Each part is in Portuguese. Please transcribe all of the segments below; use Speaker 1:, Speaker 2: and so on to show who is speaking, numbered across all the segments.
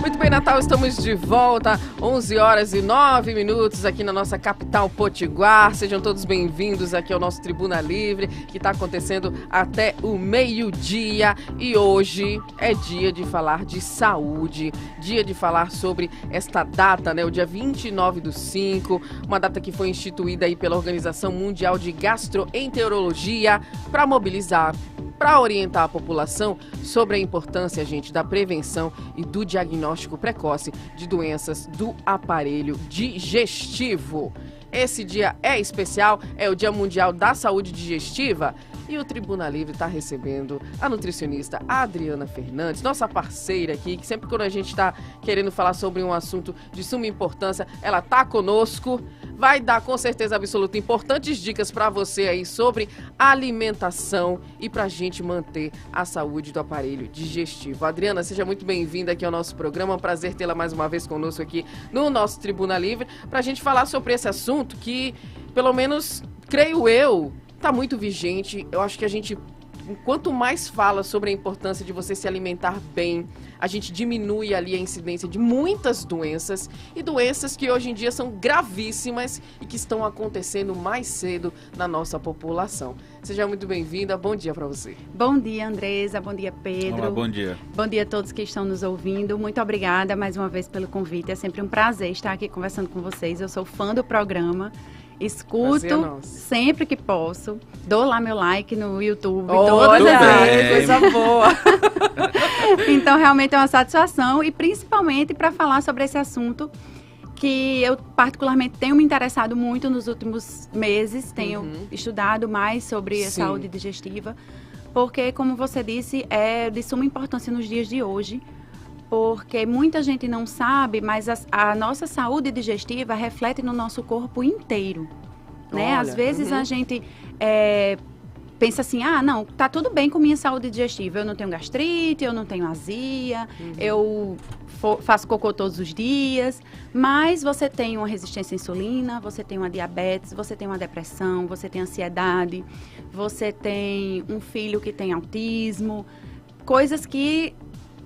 Speaker 1: Muito bem, Natal, estamos de volta, 11 horas e 9 minutos aqui na nossa capital potiguar. Sejam todos bem-vindos aqui ao nosso Tribuna Livre, que está acontecendo até o meio-dia. E hoje é dia de falar de saúde, dia de falar sobre esta data, né? O dia 29/5, uma data que foi instituída aí pela Organização Mundial de Gastroenterologia para mobilizar, para orientar a população sobre a importância, gente, da prevenção e do diagnóstico precoce de doenças do aparelho digestivo. Esse dia é especial, é o Dia Mundial da Saúde Digestiva. E o Tribuna Livre está recebendo a nutricionista Adriana Fernandes, nossa parceira aqui, que sempre quando a gente está querendo falar sobre um assunto de suma importância, ela está conosco. Vai dar com certeza absoluta importantes dicas para você aí sobre alimentação e para a gente manter a saúde do aparelho digestivo. Adriana, seja muito bem-vinda aqui ao nosso programa. É um prazer tê-la mais uma vez conosco aqui no nosso Tribuna Livre para a gente falar sobre esse assunto que, pelo menos, creio eu, está muito vigente. Eu acho que a gente, quanto mais fala sobre a importância de você se alimentar bem, a gente diminui ali a incidência de muitas doenças e doenças que hoje em dia são gravíssimas e que estão acontecendo mais cedo na nossa população. Seja muito bem-vinda, bom dia para você.
Speaker 2: Bom dia, Andresa, bom dia, Pedro.
Speaker 3: Olá, bom dia.
Speaker 2: Bom dia a todos que estão nos ouvindo. Muito obrigada mais uma vez pelo convite. É sempre um prazer estar aqui conversando com vocês. Eu sou fã do programa. Escuto sempre que posso, dou lá meu like no YouTube, todas as vezes.
Speaker 1: Coisa boa.
Speaker 2: Então, realmente é uma satisfação e principalmente para falar sobre esse assunto que eu particularmente tenho me interessado muito nos últimos meses, tenho estudado mais sobre a saúde digestiva, porque, como você disse, é de suma importância nos dias de hoje. Porque muita gente não sabe, mas a nossa saúde digestiva reflete no nosso corpo inteiro, né? Às vezes a gente pensa assim, não, tá tudo bem com minha saúde digestiva, eu não tenho gastrite, eu não tenho azia, eu faço cocô todos os dias, mas você tem uma resistência à insulina, você tem uma diabetes, você tem uma depressão, você tem ansiedade, você tem um filho que tem autismo, coisas que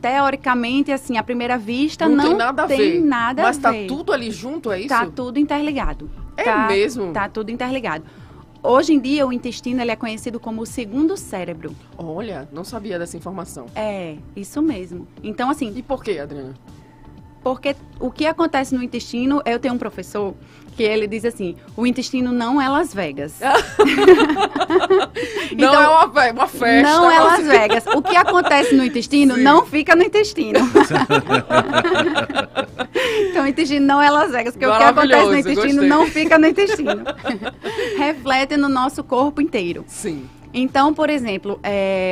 Speaker 2: teoricamente, assim, à primeira vista, não tem nada a ver.
Speaker 1: Mas tá tudo ali junto, é isso?
Speaker 2: Tá tudo interligado.
Speaker 1: Mesmo?
Speaker 2: Tá tudo interligado. Hoje em dia, o intestino ele é conhecido como o segundo cérebro.
Speaker 1: Olha, não sabia dessa informação.
Speaker 2: É, isso mesmo. Então, assim...
Speaker 1: E por quê, Adriana?
Speaker 2: Porque o que acontece no intestino, eu tenho um professor que ele diz assim, o intestino não é Las Vegas.
Speaker 1: Não é uma festa.
Speaker 2: Não é Las Vegas. O que acontece no intestino não fica no intestino. Então o intestino não é Las Vegas, porque o que acontece no intestino não fica no intestino. Reflete no nosso corpo inteiro.
Speaker 1: Sim.
Speaker 2: Então, por exemplo,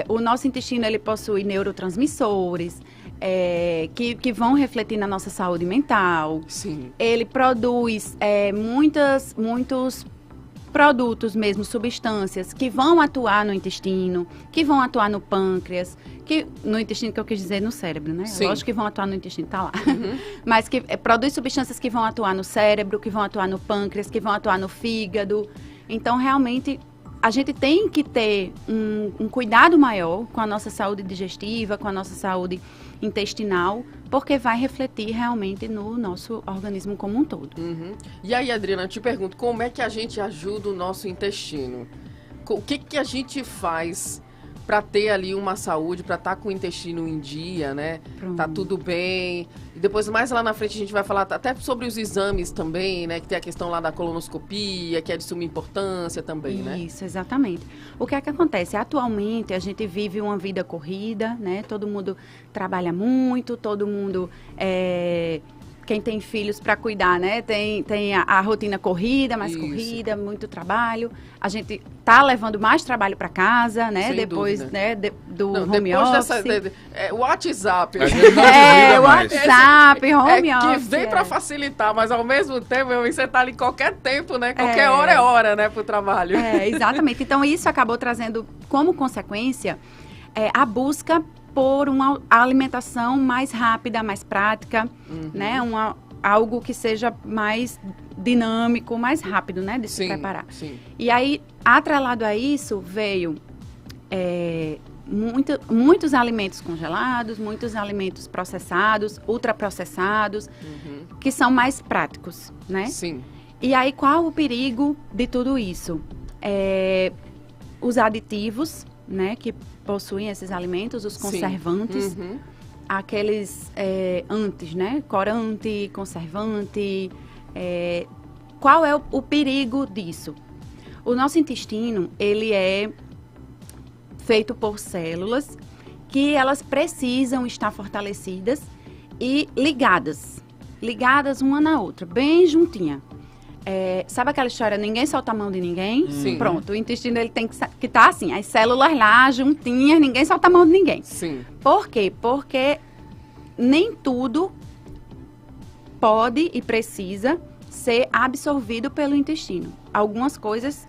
Speaker 2: o nosso intestino ele possui neurotransmissores, que vão refletir na nossa saúde mental.
Speaker 1: Sim. Ele
Speaker 2: produz muitos produtos mesmo, substâncias que vão atuar no intestino, que vão atuar no pâncreas, no intestino que eu quis dizer no cérebro, né?
Speaker 1: Sim.
Speaker 2: Lógico que vão atuar no intestino, tá lá. Mas que produz substâncias que vão atuar no cérebro, que vão atuar no pâncreas, que vão atuar no fígado. Então, realmente, a gente tem que ter um cuidado maior com a nossa saúde digestiva, com a nossa saúde intestinal, porque vai refletir realmente no nosso organismo como um todo.
Speaker 1: E aí, Adriana, eu te pergunto, como é que a gente ajuda o nosso intestino? O que a gente faz para ter ali uma saúde, para estar com o intestino em dia, né?
Speaker 2: Pronto.
Speaker 1: Tá tudo bem. E depois, mais lá na frente, a gente vai falar até sobre os exames também, né? Que tem a questão lá da colonoscopia, que é de suma importância também, né?
Speaker 2: Isso, exatamente. O que é que acontece? Atualmente, a gente vive uma vida corrida, né? Todo mundo trabalha muito, todo mundo... Quem tem filhos para cuidar, né? Tem a rotina corrida, mais corrida, muito trabalho. A gente tá levando mais trabalho para casa, né?
Speaker 1: Sem
Speaker 2: depois,
Speaker 1: dúvida.
Speaker 2: né? Do home office.
Speaker 1: O WhatsApp.
Speaker 2: O WhatsApp, home office.
Speaker 1: Que vem para facilitar, mas ao mesmo tempo, você tá ali qualquer tempo, né? Qualquer hora é hora, né? Pro trabalho.
Speaker 2: Exatamente. Então, isso acabou trazendo como consequência a busca por uma alimentação mais rápida, mais prática, né? Algo que seja mais dinâmico, mais rápido, né? De se preparar.
Speaker 1: Sim.
Speaker 2: E aí, atrelado a isso, veio muitos alimentos congelados, muitos alimentos processados, ultraprocessados, que são mais práticos, né?
Speaker 1: Sim.
Speaker 2: E aí, qual o perigo de tudo isso? Os aditivos, né, que possuem esses alimentos, os conservantes, aqueles antes, né? Corante, conservante. Qual é o perigo disso? O nosso intestino, ele é feito por células que elas precisam estar fortalecidas e ligadas uma na outra, bem juntinha. Sabe aquela história, ninguém solta a mão de ninguém?
Speaker 1: Sim.
Speaker 2: Pronto, o intestino ele tem que estar assim, as células lá juntinhas, ninguém solta a mão de ninguém.
Speaker 1: Sim.
Speaker 2: Por quê? Porque nem tudo pode e precisa ser absorvido pelo intestino. Algumas coisas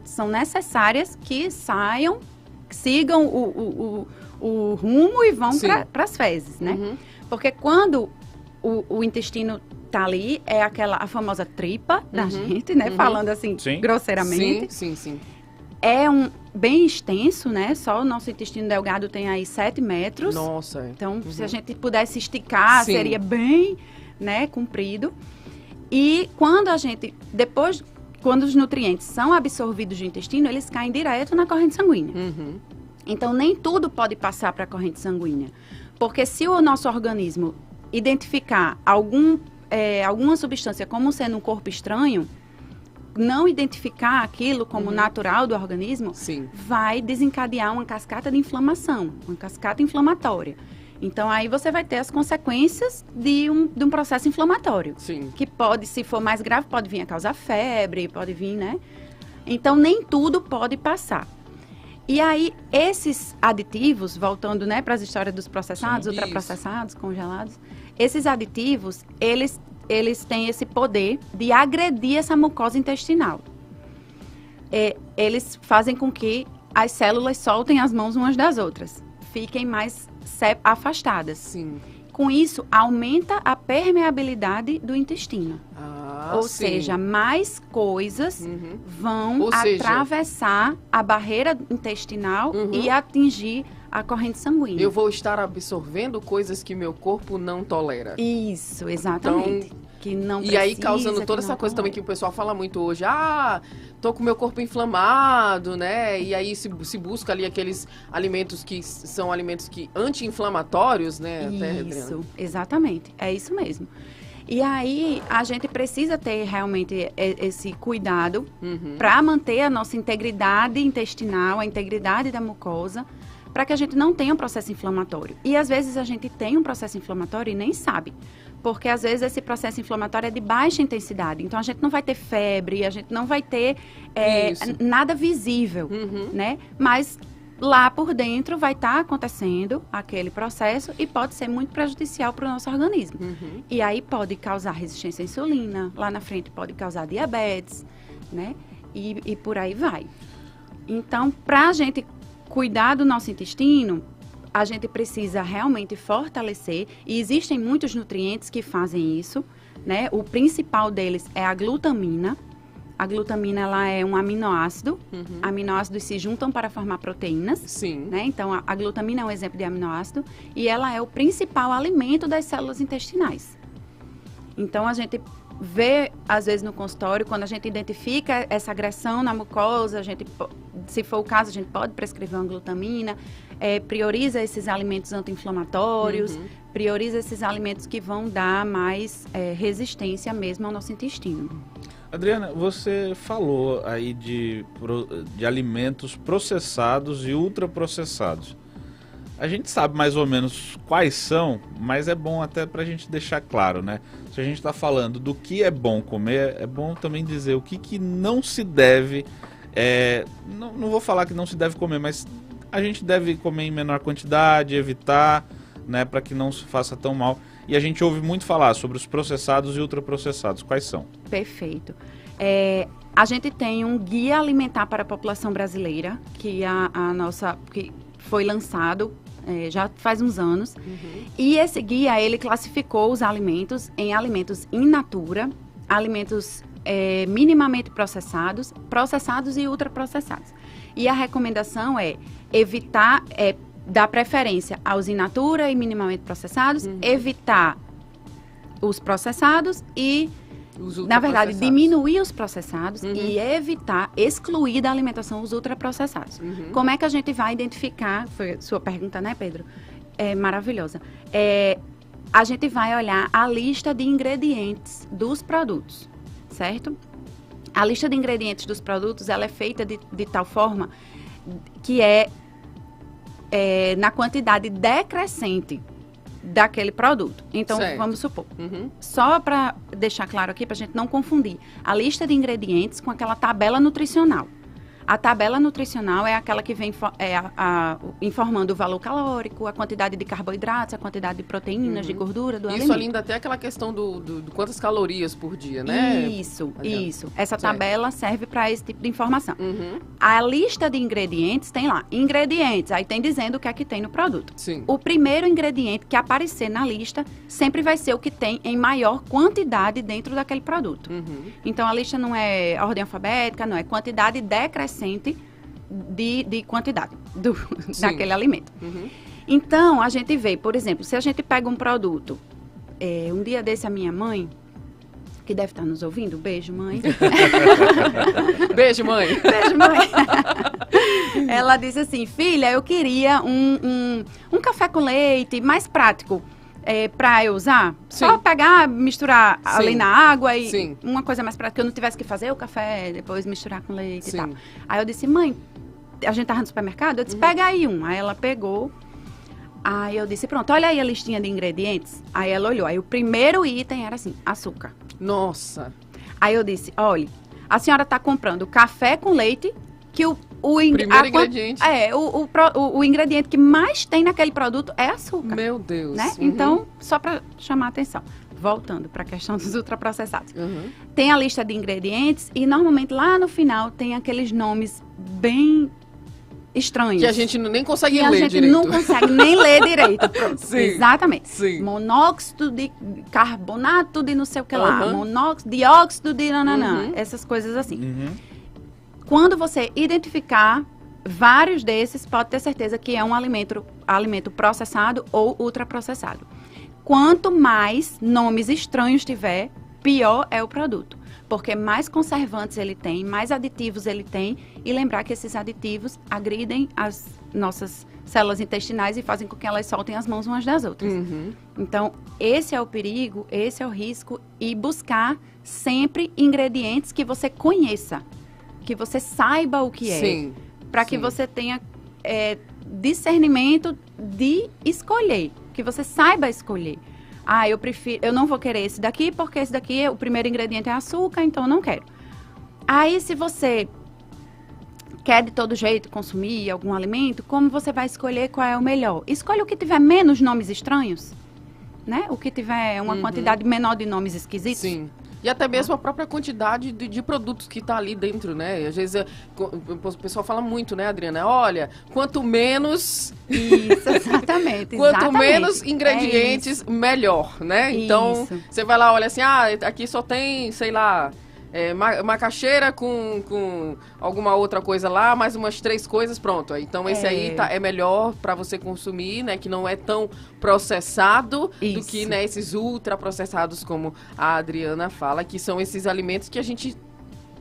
Speaker 2: são necessárias que sigam o rumo e vão para as fezes, né? Porque quando o intestino tá ali, é a famosa tripa da gente, né? Falando assim, grosseiramente.
Speaker 1: Sim.
Speaker 2: É bem extenso, né? Só o nosso intestino delgado tem aí 7 metros.
Speaker 1: Nossa.
Speaker 2: Então, se a gente pudesse esticar, seria bem, né, comprido. E quando quando os nutrientes são absorvidos do intestino, eles caem direto na corrente sanguínea. Então, nem tudo pode passar para a corrente sanguínea. Porque se o nosso organismo identificar alguma substância como sendo um corpo estranho, não identificar aquilo como natural do organismo, vai desencadear uma cascata de inflamação, uma cascata inflamatória. Então, aí você vai ter as consequências de um processo inflamatório.
Speaker 1: Sim.
Speaker 2: Que pode, se for mais grave, pode vir a causar febre, pode vir, né? Então, nem tudo pode passar. E aí, esses aditivos, voltando, né, para as histórias dos processados, ultraprocessados, congelados, esses aditivos, eles têm esse poder de agredir essa mucosa intestinal. Eles fazem com que as células soltem as mãos umas das outras, fiquem mais afastadas.
Speaker 1: Sim.
Speaker 2: Com isso, aumenta a permeabilidade do intestino. Ou seja, mais coisas vão atravessar a barreira intestinal e atingir a corrente sanguínea.
Speaker 1: Eu vou estar absorvendo coisas que meu corpo não tolera.
Speaker 2: Isso, exatamente. Então, que não precisa,
Speaker 1: e aí causando toda essa coisa também que o pessoal fala muito hoje. Tô com meu corpo inflamado, né? E aí se busca ali aqueles alimentos que são alimentos anti-inflamatórios, né?
Speaker 2: Isso, exatamente. É isso mesmo. E aí, a gente precisa ter realmente esse cuidado para manter a nossa integridade intestinal, a integridade da mucosa, para que a gente não tenha um processo inflamatório. E às vezes a gente tem um processo inflamatório e nem sabe. Porque às vezes esse processo inflamatório é de baixa intensidade. Então a gente não vai ter febre, a gente não vai ter nada visível, né? Mas lá por dentro vai estar acontecendo aquele processo e pode ser muito prejudicial para o nosso organismo. E aí pode causar resistência à insulina, lá na frente pode causar diabetes, né? E por aí vai. Então, para a gente cuidar do nosso intestino, a gente precisa realmente fortalecer, e existem muitos nutrientes que fazem isso, né? O principal deles é a glutamina. A glutamina, ela é um aminoácido. Aminoácidos se juntam para formar proteínas.
Speaker 1: Sim.
Speaker 2: Né? Então, a glutamina é um exemplo de aminoácido e ela é o principal alimento das células intestinais. Então, a gente vê, às vezes, no consultório, quando a gente identifica essa agressão na mucosa, se for o caso, a gente pode prescrever uma glutamina, prioriza esses alimentos anti-inflamatórios, prioriza esses alimentos que vão dar mais resistência mesmo ao nosso intestino.
Speaker 3: Adriana, você falou aí de alimentos processados e ultraprocessados. A gente sabe mais ou menos quais são, mas é bom até para a gente deixar claro, né? Se a gente está falando do que é bom comer, é bom também dizer o que não se deve... não vou falar que não se deve comer, mas a gente deve comer em menor quantidade, evitar, né, para que não se faça tão mal. E a gente ouve muito falar sobre os processados e ultraprocessados. Quais são?
Speaker 2: Perfeito. A gente tem um guia alimentar para a população brasileira, que que foi lançado já faz uns anos. E esse guia, ele classificou os alimentos em alimentos in natura, alimentos minimamente processados e ultraprocessados. E a recomendação é evitar, dar preferência aos in natura e minimamente processados, evitar os processados e, na verdade, diminuir os processados e evitar, excluir da alimentação os ultraprocessados. Como é que a gente vai identificar, foi a sua pergunta, né, Pedro? É maravilhosa. A gente vai olhar a lista de ingredientes dos produtos, certo? A lista de ingredientes dos produtos, ela é feita de tal forma que na quantidade decrescente daquele produto. Então, vamos supor, só para deixar claro aqui, para a gente não confundir, a lista de ingredientes com aquela tabela nutricional. A tabela nutricional é aquela que vem informando o valor calórico, a quantidade de carboidratos, a quantidade de proteínas, de gordura do alimento.
Speaker 1: Isso ali ainda tem aquela questão do quantas calorias por dia, né?
Speaker 2: Isso. Essa tabela serve para esse tipo de informação. A lista de ingredientes tem lá, ingredientes, aí tem dizendo o que é que tem no produto.
Speaker 1: Sim.
Speaker 2: O primeiro ingrediente que aparecer na lista sempre vai ser o que tem em maior quantidade dentro daquele produto. Então, a lista não é ordem alfabética, não é quantidade decrescente de quantidade daquele alimento. Então, a gente vê, por exemplo, se a gente pega um produto, um dia desse a minha mãe, que deve estar nos ouvindo, beijo, mãe.
Speaker 1: Beijo, mãe.
Speaker 2: Beijo, mãe. Ela disse assim, filha, eu queria um café com leite mais prático. Para eu usar, só pegar, misturar ali na água e uma coisa mais prática, que eu não tivesse que fazer o café, depois misturar com leite e tal. Aí eu disse, mãe, a gente tava no supermercado, eu disse, pega aí um. Aí ela pegou, aí eu disse, pronto, olha aí a listinha de ingredientes. Aí ela olhou, aí o primeiro item era assim, açúcar.
Speaker 1: Nossa.
Speaker 2: Aí eu disse, olha, a senhora tá comprando café com leite, que o
Speaker 1: ingrediente.
Speaker 2: O ingrediente que mais tem naquele produto é açúcar.
Speaker 1: Meu Deus.
Speaker 2: Né? Então, só para chamar a atenção. Voltando para a questão dos ultraprocessados. Tem a lista de ingredientes e, normalmente, lá no final, tem aqueles nomes bem estranhos.
Speaker 1: Que a gente nem consegue ler direito.
Speaker 2: Que a gente não consegue nem ler direito. Pronto.
Speaker 1: Sim.
Speaker 2: Exatamente.
Speaker 1: Sim.
Speaker 2: Monóxido de carbonato de não sei o que lá. Dióxido de nananã. Essas coisas assim. Quando você identificar vários desses, pode ter certeza que é um alimento processado ou ultraprocessado. Quanto mais nomes estranhos tiver, pior é o produto. Porque mais conservantes ele tem, mais aditivos ele tem. E lembrar que esses aditivos agridem as nossas células intestinais e fazem com que elas soltem as mãos umas das outras. Então, esse é o perigo, esse é o risco. E buscar sempre ingredientes que você conheça. Que você saiba o que é, para que você tenha discernimento de escolher, que você saiba escolher. Eu não vou querer esse daqui, porque esse daqui, o primeiro ingrediente é açúcar, então eu não quero. Aí, se você quer de todo jeito consumir algum alimento, como você vai escolher qual é o melhor? Escolha o que tiver menos nomes estranhos, né? O que tiver uma quantidade menor de nomes esquisitos.
Speaker 1: Sim. E até mesmo a própria quantidade de produtos que está ali dentro, né? Às vezes o pessoal fala muito, né, Adriana? Olha, quanto menos...
Speaker 2: Isso, exatamente.
Speaker 1: Quanto menos ingredientes, melhor, né? Então, você vai lá, olha assim, aqui só tem, sei lá... macaxeira com alguma outra coisa lá, mais umas 3 coisas, pronto. Então, esse aí é melhor para você consumir, né? Que não é tão processado do que, né, esses ultraprocessados, como a Adriana fala, que são esses alimentos que a gente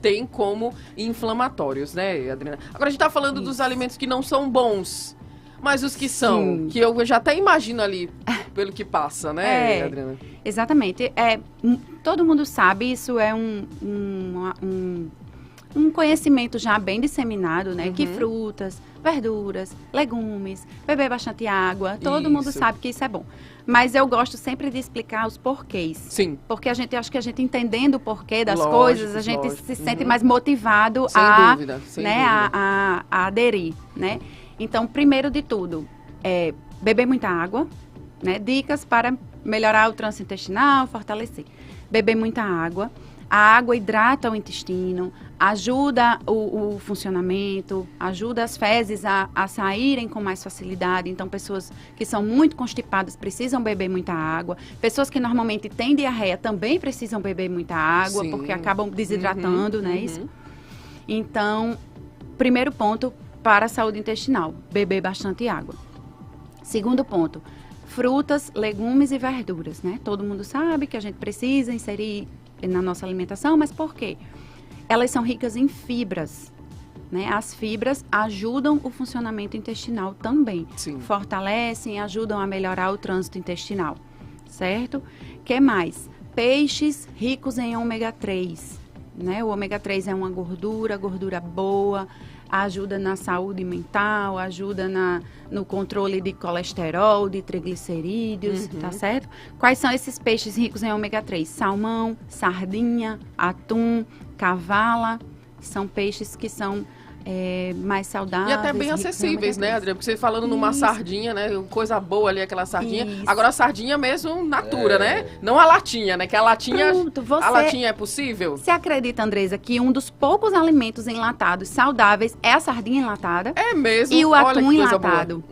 Speaker 1: tem como inflamatórios, né, Adriana? Agora, a gente tá falando dos alimentos que não são bons, mas os que são, que eu já até imagino ali, pelo que passa, né, Adriana?
Speaker 2: Exatamente. Todo mundo sabe, isso é um conhecimento já bem disseminado, né? Que frutas, verduras, legumes, beber bastante água, todo mundo sabe que isso é bom. Mas eu gosto sempre de explicar os porquês.
Speaker 1: Sim.
Speaker 2: Porque acho que a gente entendendo o porquê das coisas, a gente se sente mais motivado
Speaker 1: sem dúvida.
Speaker 2: A aderir, né? Então, primeiro de tudo, beber muita água, né? Dicas para melhorar o trânsito intestinal, fortalecer. Beber muita água. A água hidrata o intestino, ajuda o funcionamento, ajuda as fezes a saírem com mais facilidade. Então, pessoas que são muito constipadas precisam beber muita água. Pessoas que normalmente têm diarreia também precisam beber muita água, porque acabam desidratando, né? Isso. Então, primeiro ponto para a saúde intestinal, beber bastante água. Segundo ponto, frutas, legumes e verduras, né? Todo mundo sabe que a gente precisa inserir na nossa alimentação, mas por quê? Elas são ricas em fibras, né? As fibras ajudam o funcionamento intestinal também.
Speaker 1: Sim.
Speaker 2: Fortalecem, ajudam a melhorar o trânsito intestinal, certo? Que mais? Peixes ricos em ômega 3, né? O ômega 3 é uma gordura boa, ajuda na saúde mental, ajuda no controle de colesterol, de triglicerídeos, tá certo? Quais são esses peixes ricos em ômega 3? Salmão, sardinha, atum, cavala, são peixes que são mais saudáveis.
Speaker 1: E até bem acessíveis, né, Adriana? Porque você falando numa sardinha, né? Coisa boa ali, aquela sardinha. Isso. Agora a sardinha mesmo natura, né? Não a latinha, né? Que a latinha.
Speaker 2: Pronto,
Speaker 1: a latinha é possível?
Speaker 2: Você acredita, Andresa, que um dos poucos alimentos enlatados saudáveis é a sardinha enlatada?
Speaker 1: É mesmo.
Speaker 2: E o atum enlatado.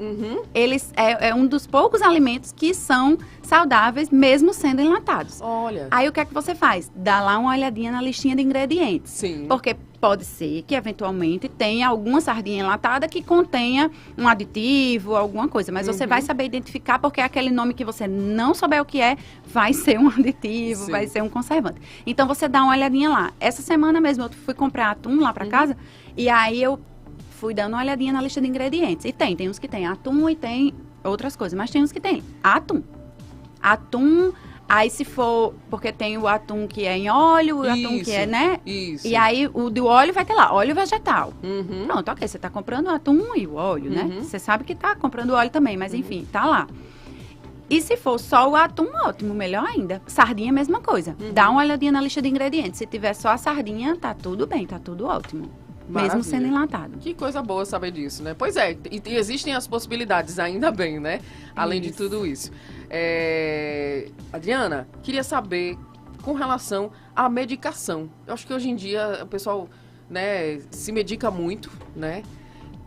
Speaker 2: Eles é um dos poucos alimentos que são saudáveis, mesmo sendo enlatados.
Speaker 1: Olha.
Speaker 2: Aí o que é que você faz? Dá lá uma olhadinha na listinha de ingredientes.
Speaker 1: Sim.
Speaker 2: Porque pode ser que, eventualmente, tenha alguma sardinha enlatada que contenha um aditivo, alguma coisa. Mas você vai saber identificar, porque aquele nome que você não souber o que é, vai ser um aditivo,
Speaker 1: Sim.
Speaker 2: vai ser um conservante. Então, você dá uma olhadinha lá. Essa semana mesmo, eu fui comprar atum lá pra casa, e aí eu fui dando uma olhadinha na lista de ingredientes. E tem uns que tem atum e tem outras coisas, mas tem uns que tem atum. Atum... Aí se for, porque tem o atum que é em óleo, o atum que é, né?
Speaker 1: Isso.
Speaker 2: E aí o do óleo vai ter lá, óleo vegetal. Pronto, ok, você tá comprando o atum e o óleo, né? Você sabe que tá comprando óleo também, mas enfim, tá lá. E se for só o atum, ótimo, melhor ainda. Sardinha, mesma coisa. Dá uma olhadinha na lista de ingredientes. Se tiver só a sardinha, tá tudo bem, tá tudo ótimo.
Speaker 1: Maravilha.
Speaker 2: Mesmo sendo enlatado.
Speaker 1: Que coisa boa saber disso, né? Pois é, e existem as possibilidades, ainda bem, né? Além de tudo isso. Adriana, queria saber com relação à medicação. Eu acho que hoje em dia o pessoal, né, se medica muito, né?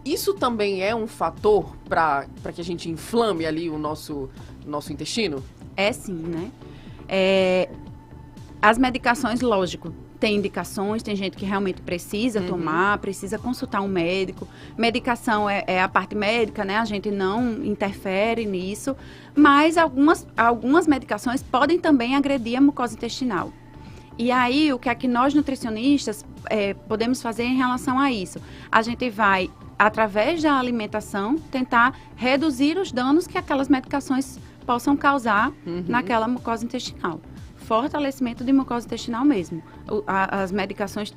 Speaker 1: Isso também é um fator para que a gente inflame ali o nosso intestino?
Speaker 2: É sim, né? As medicações, lógico, tem indicações, tem gente que realmente precisa tomar, precisa consultar um médico. Medicação é a parte médica, né? A gente não interfere nisso. Mas algumas medicações podem também agredir a mucosa intestinal. E aí, o que é que nós nutricionistas podemos fazer em relação a isso? A gente vai, através da alimentação, tentar reduzir os danos que aquelas medicações possam causar naquela mucosa intestinal. Fortalecimento de mucosa intestinal mesmo. As medicações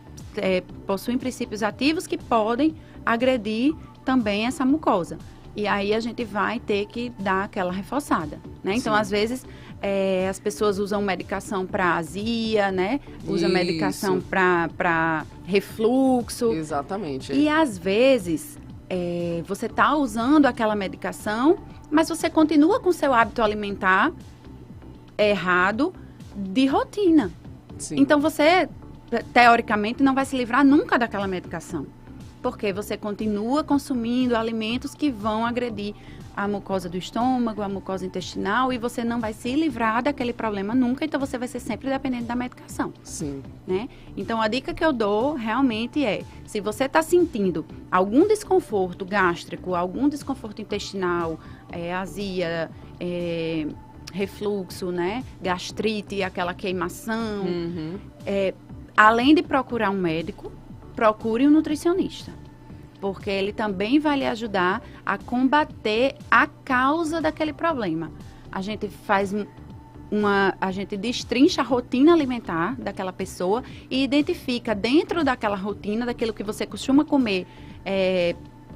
Speaker 2: possuem princípios ativos que podem agredir também essa mucosa. E aí a gente vai ter que dar aquela reforçada, né? Então, às vezes, as pessoas usam medicação para azia, né? Usam medicação para refluxo.
Speaker 1: Exatamente.
Speaker 2: E às vezes, você está usando aquela medicação, mas você continua com seu hábito alimentar errado, de rotina.
Speaker 1: Sim.
Speaker 2: Então, você, teoricamente, não vai se livrar nunca daquela medicação. Porque você continua consumindo alimentos que vão agredir a mucosa do estômago, a mucosa intestinal, e você não vai se livrar daquele problema nunca, então você vai ser sempre dependente da medicação.
Speaker 1: Sim.
Speaker 2: Né? Então, a dica que eu dou realmente se você está sentindo algum desconforto gástrico, algum desconforto intestinal, azia, refluxo, né? Gastrite, aquela queimação. Além de procurar um médico, procure um nutricionista. Porque ele também vai lhe ajudar a combater a causa daquele problema. A gente faz a gente destrincha a rotina alimentar daquela pessoa e identifica dentro daquela rotina, daquilo que você costuma comer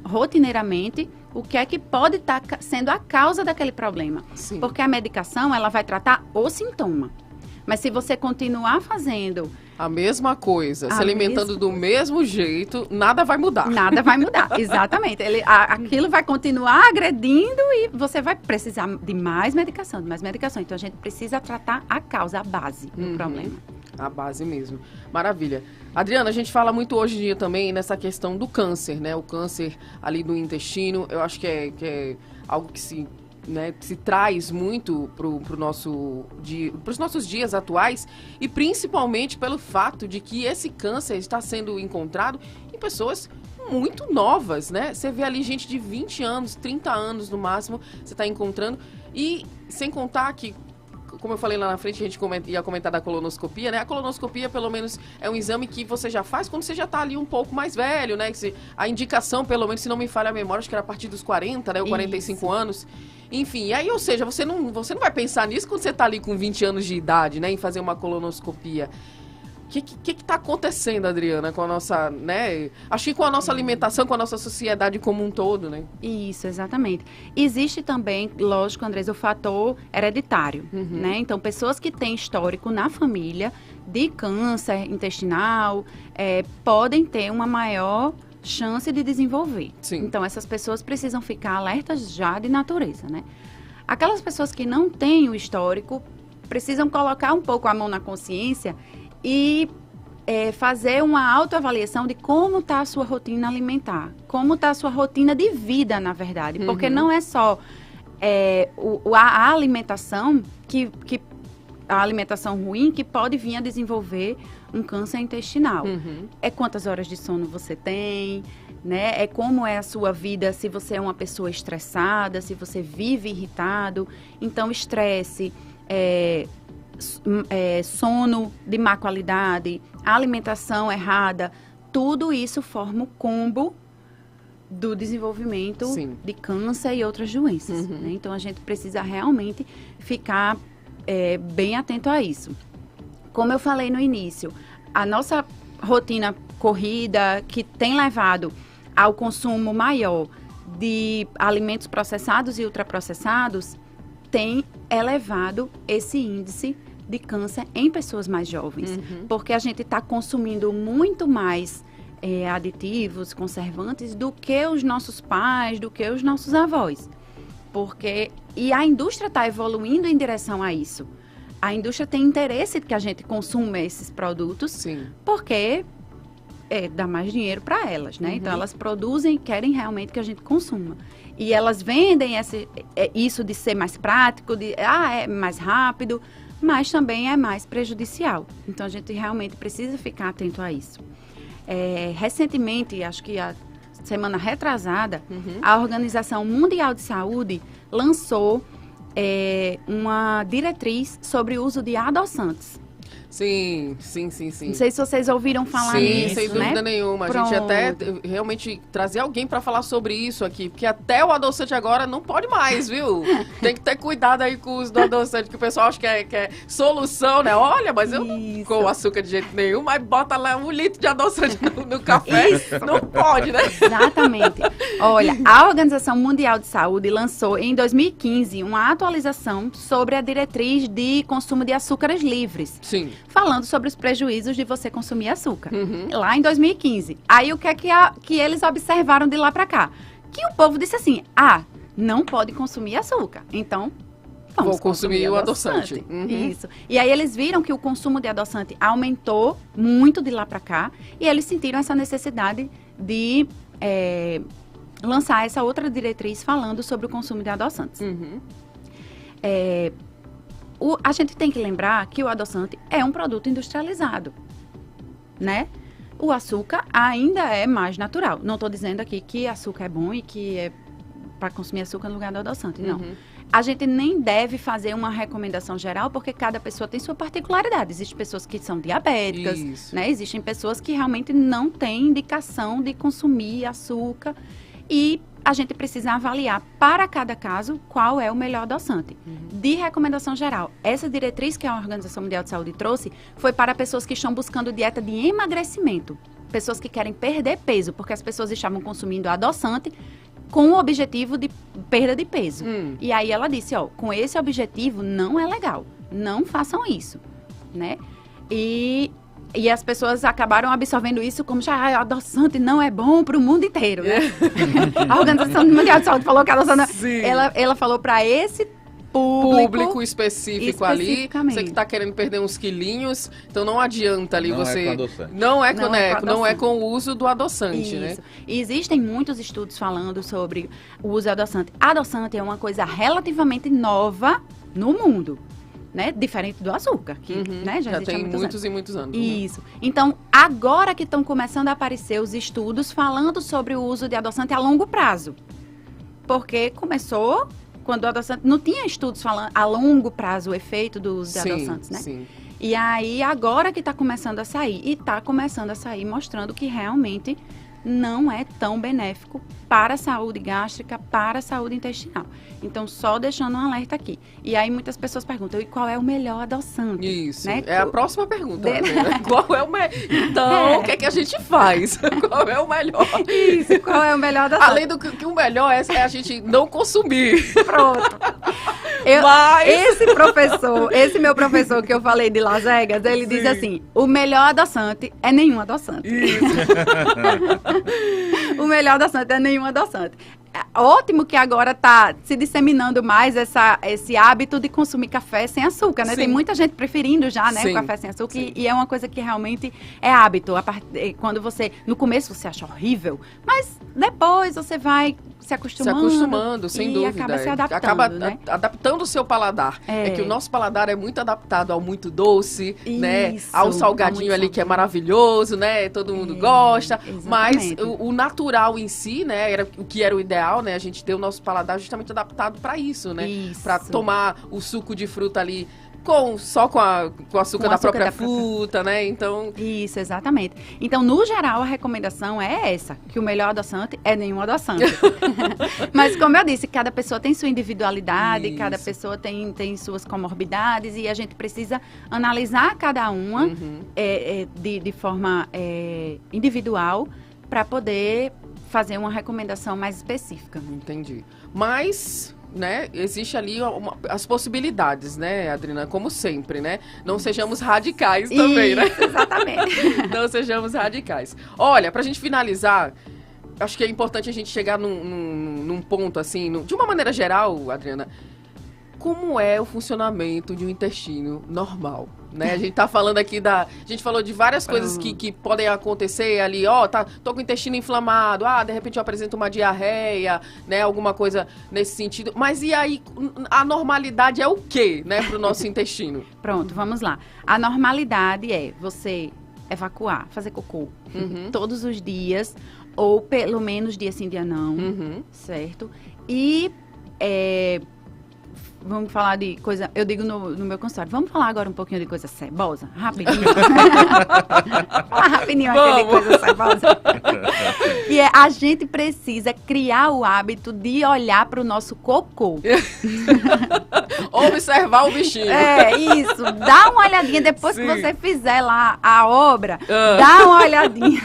Speaker 2: rotineiramente, o que é que pode estar sendo a causa daquele problema.
Speaker 1: Sim.
Speaker 2: Porque a medicação, ela vai tratar o sintoma. Mas se você continuar fazendo
Speaker 1: a mesma coisa, se alimentando do mesmo jeito, nada vai mudar.
Speaker 2: Nada vai mudar, exatamente. Aquilo vai continuar agredindo e você vai precisar de mais medicação, Então, a gente precisa tratar a causa, a base do problema.
Speaker 1: A base mesmo. Maravilha. Adriana, a gente fala muito hoje em dia também nessa questão do câncer, né? O câncer ali do intestino, eu acho que é algo que se traz muito para os nossos dias atuais, e principalmente pelo fato de que esse câncer está sendo encontrado em pessoas são muito novas, né? Você vê ali gente de 20 anos, 30 anos no máximo, você está encontrando. E sem contar que, como eu falei lá na frente, a gente ia comentar da colonoscopia, né? A colonoscopia, pelo menos, é um exame que você já faz quando você já tá ali um pouco mais velho, né? A indicação, pelo menos, se não me falha a memória, acho que era a partir dos 40, né? Ou 45 anos. Enfim, e aí, ou seja, você não vai pensar nisso quando você tá ali com 20 anos de idade, né? Em fazer uma colonoscopia. O que tá acontecendo, Adriana, com a nossa, né? Acho que com a nossa alimentação, com a nossa sociedade como um todo, né?
Speaker 2: Isso, exatamente. Existe também, lógico, Andrés, o fator hereditário, né? Então, pessoas que têm histórico na família de câncer intestinal podem ter uma maior chance de desenvolver.
Speaker 1: Sim.
Speaker 2: Então, essas pessoas precisam ficar alertas já de natureza, né? Aquelas pessoas que não têm o histórico precisam colocar um pouco a mão na consciência e fazer uma autoavaliação de como está a sua rotina alimentar, como está a sua rotina de vida, na verdade. Porque não é só a alimentação a alimentação ruim que pode vir a desenvolver um câncer intestinal. É quantas horas de sono você tem, né? É como é a sua vida, se você é uma pessoa estressada, se você vive irritado. Então, estresse, sono de má qualidade, alimentação errada, tudo isso forma o combo do desenvolvimento de câncer e outras doenças. Né? Então, a gente precisa realmente ficar bem atento a isso. Como eu falei no início, a nossa rotina corrida, que tem levado ao consumo maior de alimentos processados e ultraprocessados, tem elevado esse índice de câncer em pessoas mais jovens. Porque a gente está consumindo muito mais aditivos, conservantes, do que os nossos pais, do que os nossos avós. E a indústria está evoluindo em direção a isso. A indústria tem interesse que a gente consuma esses produtos, porque dá mais dinheiro para elas, né? Então, elas produzem e querem realmente que a gente consuma. E elas vendem isso de ser mais prático, é mais rápido, mas também é mais prejudicial. Então, a gente realmente precisa ficar atento a isso. Recentemente, acho que a semana retrasada, a Organização Mundial de Saúde lançou uma diretriz sobre o uso de adoçantes.
Speaker 1: Sim.
Speaker 2: Não sei se vocês ouviram falar nisso,
Speaker 1: Sim, sem dúvida nenhuma. A gente até realmente trazer alguém para falar sobre isso aqui, porque até o adoçante agora não pode mais, viu? Tem que ter cuidado aí com o uso do adoçante, que o pessoal acha que é solução, né? Olha, mas eu não com açúcar de jeito nenhum, mas bota lá 1 litro de adoçante no café. Isso. Não pode, né?
Speaker 2: Exatamente. Olha, a Organização Mundial de Saúde lançou em 2015 uma atualização sobre a diretriz de consumo de açúcares livres.
Speaker 1: Sim.
Speaker 2: Falando sobre os prejuízos de você consumir açúcar. Lá em 2015. Aí o que é que eles observaram de lá pra cá? Que o povo disse assim, não pode consumir açúcar. Então, vou consumir o adoçante. Isso. E aí eles viram que o consumo de adoçante aumentou muito de lá pra cá. E eles sentiram essa necessidade de lançar essa outra diretriz falando sobre o consumo de adoçantes. A gente tem que lembrar que o adoçante é um produto industrializado, né? O açúcar ainda é mais natural. Não estou dizendo aqui que açúcar é bom e que é para consumir açúcar no lugar do adoçante, não. A gente nem deve fazer uma recomendação geral, porque cada pessoa tem sua particularidade. Existem pessoas que são diabéticas, né? Existem pessoas que realmente não têm indicação de consumir açúcar e a gente precisa avaliar para cada caso qual é o melhor adoçante. De recomendação geral, essa diretriz que a Organização Mundial de Saúde trouxe foi para pessoas que estão buscando dieta de emagrecimento. Pessoas que querem perder peso, porque as pessoas estavam consumindo adoçante com o objetivo de perda de peso. E aí ela disse, com esse objetivo não é legal. Não façam isso, né? E as pessoas acabaram absorvendo isso como já adoçante não é bom para o mundo inteiro, né? A Organização Mundial de Saúde falou que a adoçante... Ela falou para esse público
Speaker 1: específico ali. Você que está querendo perder uns quilinhos, então não adianta ali você...
Speaker 3: Não é com adoçante.
Speaker 1: Não é com o uso do adoçante, né?
Speaker 2: E existem muitos estudos falando sobre o uso do adoçante. Adoçante é uma coisa relativamente nova no mundo. né? Diferente do açúcar, que né,
Speaker 1: já
Speaker 2: existe há
Speaker 1: tem
Speaker 2: muitos
Speaker 1: muitos
Speaker 2: anos.
Speaker 1: e muitos anos.
Speaker 2: Isso. Então, agora que estão começando a aparecer os estudos falando sobre o uso de adoçante a longo prazo. Porque começou quando o adoçante... Não tinha estudos falando a longo prazo o efeito do uso de adoçantes, né?
Speaker 1: Sim.
Speaker 2: E aí, agora que está começando a sair. E está começando a sair mostrando que realmente não é tão benéfico para a saúde gástrica, para a saúde intestinal. Então, só deixando um alerta aqui. E aí, muitas pessoas perguntam, e qual é o melhor adoçante?
Speaker 1: Isso,
Speaker 2: né?
Speaker 1: é a próxima pergunta. Né? Qual é o melhor? Então, o que é que a gente faz? Qual é o melhor?
Speaker 2: Isso, qual é o melhor adoçante?
Speaker 1: Além do que o melhor é a gente não consumir.
Speaker 2: Pronto. Esse meu professor que eu falei de Las Vegas, ele diz assim, o melhor adoçante é nenhum adoçante.
Speaker 1: Isso.
Speaker 2: O melhor adoçante é nenhum adoçante. É ótimo que agora está se disseminando mais esse hábito de consumir café sem açúcar, né?
Speaker 1: Sim.
Speaker 2: Tem muita gente preferindo já, né?
Speaker 1: Sim.
Speaker 2: O café sem açúcar. E é uma coisa que realmente é hábito. Quando você, no começo você acha horrível, mas depois você vai se acostumando,
Speaker 1: sem
Speaker 2: e
Speaker 1: dúvida.
Speaker 2: acaba se adaptando,
Speaker 1: acaba
Speaker 2: né?
Speaker 1: adaptando o seu paladar. É que o nosso paladar é muito adaptado ao muito doce, né?
Speaker 2: Isso,
Speaker 1: Ao salgadinho ali que é maravilhoso, né? Todo mundo gosta.
Speaker 2: Exatamente.
Speaker 1: Mas o natural em si, né? Era o que era o ideal, né? A gente ter o nosso paladar justamente adaptado para isso, né? Para tomar o suco de fruta ali só com o açúcar da própria fruta, né? Então...
Speaker 2: Isso, exatamente. Então, no geral, a recomendação é essa, que o melhor adoçante é nenhum adoçante. Mas, como eu disse, cada pessoa tem sua individualidade, cada pessoa tem suas comorbidades e a gente precisa analisar cada uma de forma individual para poder fazer uma recomendação mais específica.
Speaker 1: Entendi. Mas... né, existe ali as possibilidades, né, Adriana, como sempre, né? Não sejamos radicais também, né?
Speaker 2: Exatamente.
Speaker 1: Não sejamos radicais. Olha, pra gente finalizar, acho que é importante a gente chegar num ponto, assim, de uma maneira geral, Adriana, como é o funcionamento de um intestino normal, né? A gente tá falando aqui a gente falou de várias coisas que podem acontecer ali, tô com o intestino inflamado, de repente eu apresento uma diarreia, né? Alguma coisa nesse sentido. Mas e aí, a normalidade é o quê, né, pro nosso intestino?
Speaker 2: Pronto, vamos lá. A normalidade é você evacuar, fazer cocô todos os dias, ou pelo menos dia sim, dia não, certo? E vamos falar de coisa... Eu digo no meu consultório, vamos falar agora um pouquinho de coisa cebosa? Rapidinho. Falar rapidinho aqui de coisa cebosa. E a gente precisa criar o hábito de olhar para o nosso cocô.
Speaker 1: Observar o bichinho.
Speaker 2: Isso. Dá uma olhadinha depois que você fizer lá a obra. Dá uma olhadinha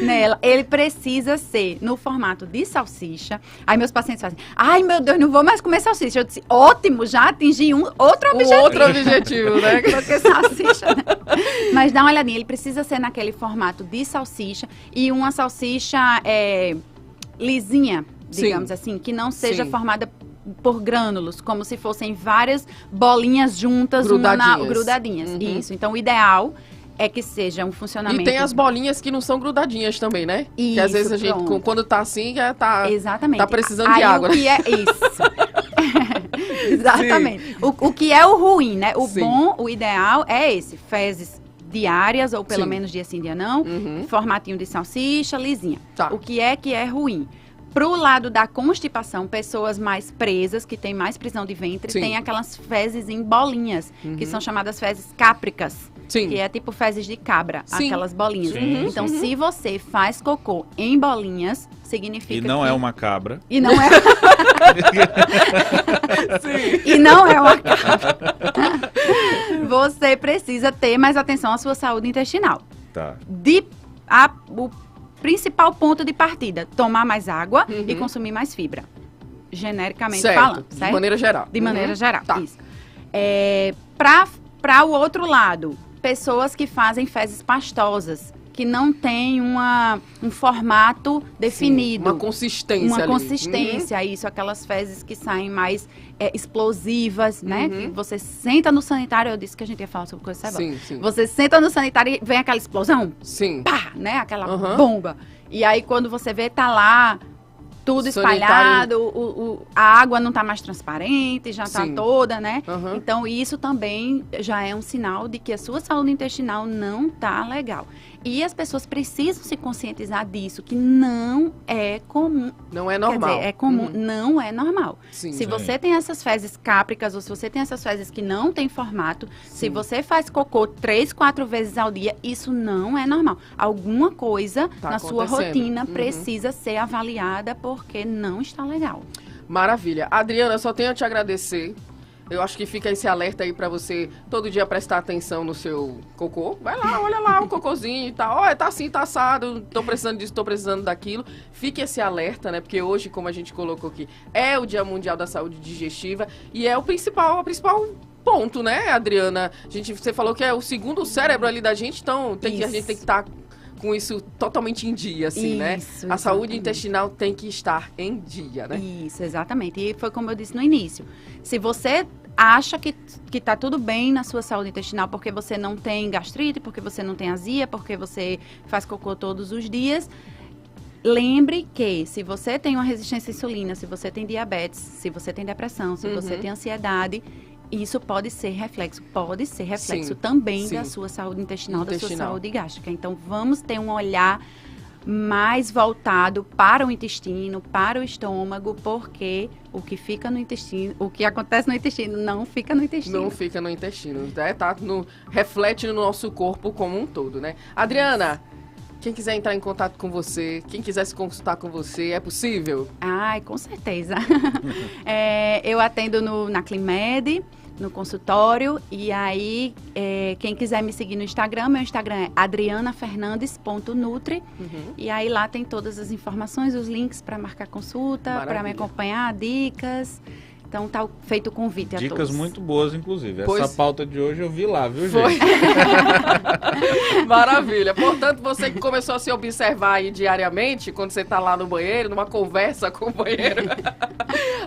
Speaker 2: nela. Ele precisa ser no formato de salsicha. Aí meus pacientes fazem, ai meu Deus, não vou mais comer salsicha. Eu disse, ótimo, já atingi outro objetivo,
Speaker 1: né?
Speaker 2: Porque salsicha, né? Mas dá uma olhadinha, ele precisa ser naquele formato de salsicha e uma salsicha lisinha, digamos assim, que não seja formada por grânulos, como se fossem várias bolinhas juntas, grudadinhas. Isso, então o ideal é que seja um funcionamento...
Speaker 1: E tem as bolinhas que não são grudadinhas também, né?
Speaker 2: Isso,
Speaker 1: que às vezes a gente, quando tá assim,
Speaker 2: Exatamente.
Speaker 1: Tá precisando de água.
Speaker 2: O que é isso? Exatamente. O que é o ruim, né? O bom, o ideal é esse, fezes diárias, ou pelo menos dia sim, dia não, formatinho de salsicha, lisinha. O que é ruim? Pro lado da constipação, pessoas mais presas, que têm mais prisão de ventre, tem aquelas fezes em bolinhas, que são chamadas fezes cápricas. Que é tipo fezes de cabra, aquelas bolinhas. Então, se você faz cocô em bolinhas, significa
Speaker 3: E não é uma cabra.
Speaker 2: E não é... E não é uma cabra. Você precisa ter mais atenção à sua saúde intestinal.
Speaker 3: Tá.
Speaker 2: O principal ponto de partida, tomar mais água e consumir mais fibra. Genericamente falando, certo?
Speaker 1: De maneira geral.
Speaker 2: De maneira geral,
Speaker 1: tá.
Speaker 2: Isso. Para o outro lado, pessoas que fazem fezes pastosas, que não tem um formato definido.
Speaker 1: Uma consistência ali.
Speaker 2: Consistência, isso. Aquelas fezes que saem mais explosivas, né? Que você senta no sanitário, eu disse que a gente ia falar sobre coisa cebosa.
Speaker 1: Sim.
Speaker 2: Você senta no sanitário e vem aquela explosão.
Speaker 1: Sim.
Speaker 2: Pá, né? Aquela bomba. E aí, quando você vê, tá lá tudo
Speaker 1: Sanitário.
Speaker 2: espalhado, a água não está mais transparente, já está
Speaker 1: Sim.
Speaker 2: toda, né?
Speaker 1: Aham.
Speaker 2: Então, isso também já é um sinal de que a sua saúde intestinal não está legal. E as pessoas precisam se conscientizar disso, que não é comum.
Speaker 1: Não é normal.
Speaker 2: Quer dizer, é comum,
Speaker 1: Uhum.
Speaker 2: não é normal.
Speaker 1: Sim.
Speaker 2: Se você tem essas fezes cápricas, ou se você tem essas fezes que não tem formato, se você faz cocô 3, 4 vezes ao dia, isso não é normal. Alguma coisa
Speaker 1: Tá
Speaker 2: na sua
Speaker 1: acontecendo.
Speaker 2: rotina
Speaker 1: Uhum.
Speaker 2: precisa ser avaliada porque não está legal.
Speaker 1: Maravilha. Adriana, só tenho a te agradecer. Eu acho que fica esse alerta aí pra você todo dia prestar atenção no seu cocô. Vai lá, olha lá o cocôzinho e tal. Olha, tá assim, tá assado, tô precisando disso, tô precisando daquilo. Fique esse alerta, né? Porque hoje, como a gente colocou aqui, é o Dia Mundial da Saúde Digestiva e é a principal ponto, né, Adriana? Você falou que é o segundo cérebro ali da gente, então a gente tem que estar com isso totalmente em dia, assim, né?
Speaker 2: Isso,
Speaker 1: A saúde
Speaker 2: exatamente.
Speaker 1: intestinal tem que estar em dia, né?
Speaker 2: Isso, exatamente. E foi como eu disse no início. Se você acha que tá tudo bem na sua saúde intestinal porque você não tem gastrite, porque você não tem azia, porque você faz cocô todos os dias, lembre que se você tem uma resistência à insulina, se você tem diabetes, se você tem depressão, se você tem ansiedade, isso pode ser reflexo
Speaker 1: Sim,
Speaker 2: também
Speaker 1: sim.
Speaker 2: da sua saúde intestinal, da sua
Speaker 1: Intestinal.
Speaker 2: saúde gástrica. Então, vamos ter um olhar mais voltado para o intestino, para o estômago, porque o que fica no intestino, o que acontece no intestino não fica no intestino.
Speaker 1: Não fica no intestino, né? Reflete no nosso corpo como um todo, né? Adriana, quem quiser entrar em contato com você, quem quiser se consultar com você, é possível?
Speaker 2: Ai, com certeza. Eu atendo na Climed, no consultório, e aí quem quiser me seguir no Instagram, meu Instagram é adrianafernandes.nutri, e aí lá tem todas as informações, os links para marcar consulta, para me
Speaker 1: Maravilha.
Speaker 2: acompanhar, dicas. Então tá feito o convite a todos.
Speaker 3: Dicas muito boas, inclusive.
Speaker 1: Pois-
Speaker 3: Essa pauta de hoje eu vi lá, viu,
Speaker 1: Foi.
Speaker 3: gente?
Speaker 1: Maravilha. Portanto, você que começou a se observar aí diariamente, quando você tá lá no banheiro, numa conversa com o banheiro,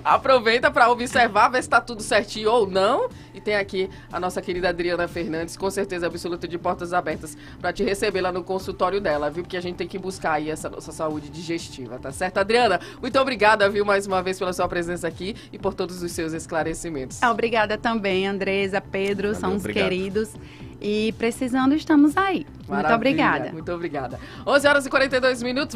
Speaker 1: aproveita para observar, ver se tá tudo certinho ou não. E tem aqui a nossa querida Adriana Fernandes, com certeza absoluta, de portas abertas para te receber lá no consultório dela, viu? Porque a gente tem que buscar aí essa nossa saúde digestiva, tá certo? Adriana, muito obrigada, viu, mais uma vez pela sua presença aqui e por todos os seus esclarecimentos.
Speaker 2: Obrigada também, Andresa, Pedro,
Speaker 3: Valeu,
Speaker 2: são os
Speaker 3: obrigado.
Speaker 2: queridos. E precisando, estamos aí. Muito
Speaker 1: Maravilha,
Speaker 2: obrigada.
Speaker 1: Muito obrigada. 11h42, vamos